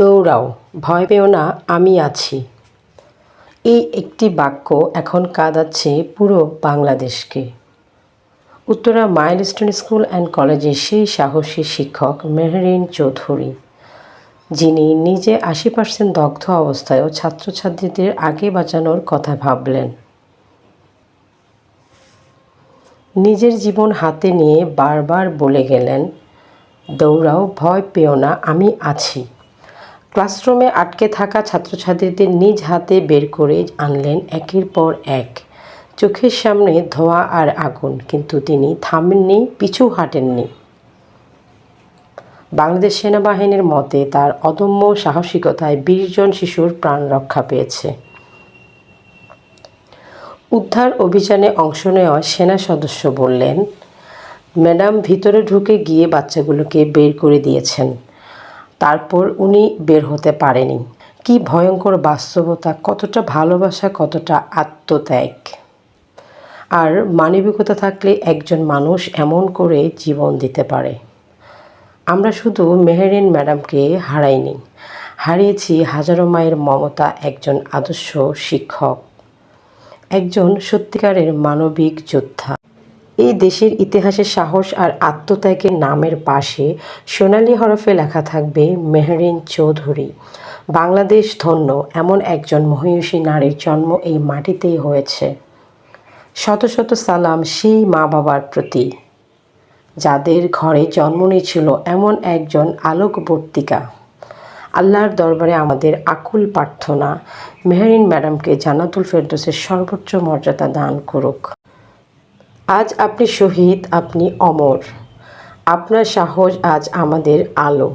দৌড়াও, ভয় পেও না, আমি আছি। এই একটি বাক্য এখন কাঁদাচ্ছে পুরো বাংলাদেশকে। উত্তরা মাইলস্টোন স্কুল অ্যান্ড কলেজের সেই সাহসী শিক্ষক মেহরিন চৌধুরী, যিনি নিজে ৮০% দগ্ধ অবস্থায়ও ছাত্রছাত্রীদের আগে বাঁচানোর কথা ভাবলেন। নিজের জীবন হাতে নিয়ে বারবার বলে গেলেন, দৌড়াও, ভয় পেও না, আমি আছি। ক্লাসরুমে আটকে থাকা ছাত্রছাত্রীদের নিজ হাতে বের করে আনলেন একের পর এক। চোখের সামনে ধোঁয়া আর আগুন, কিন্তু তিনি থামেননি, পিছু হাঁটেননি। বাংলাদেশ সেনাবাহিনীর মতে তার অদম্য সাহসিকতায় ২০ জন শিশুর প্রাণ রক্ষা পেয়েছে। উদ্ধার অভিযানে অংশ নেওয়া সেনা সদস্য বললেন, ম্যাডাম ভিতরে ঢুকে গিয়ে বাচ্চাগুলোকে বের করে দিয়েছেন, তারপর উনি বের হতে পারেনি। কি ভয়ঙ্কর বাস্তবতা, কতটা ভালোবাসা, কতটা আত্মত্যাগ। আর মানবিকতা থাকলে একজন মানুষ এমন করে জীবন দিতে পারে। আমরা শুধু মেহরিন ম্যাডামকে হারাইনি, হারিয়েছি হাজারো মায়ের মমতা, একজন আদর্শ শিক্ষক, একজন সত্যিকারের মানবিক যোদ্ধা। এই দেশের ইতিহাসে সাহস আর আত্মত্যাগের নামের পাশে সোনালি হরফে লেখা থাকবে মেহরিন চৌধুরী। বাংলাদেশ ধন্য, এমন একজন মহিয়সী নারীর জন্ম এই মাটিতেই হয়েছে। শত শত সালাম সেই মা বাবার প্রতি, যাদের ঘরে জন্ম নিয়েছিল এমন একজন আলোকবর্তিকা। আল্লাহর দরবারে আমাদের আকুল প্রার্থনা, মেহরিন ম্যাডামকে জান্নাতুল ফেরদৌসের সর্বোচ্চ মর্যাদা দান করুক। আজ আপনি শহীদ, আপনি অমর, আপনার সাহস আজ আমাদের আলো।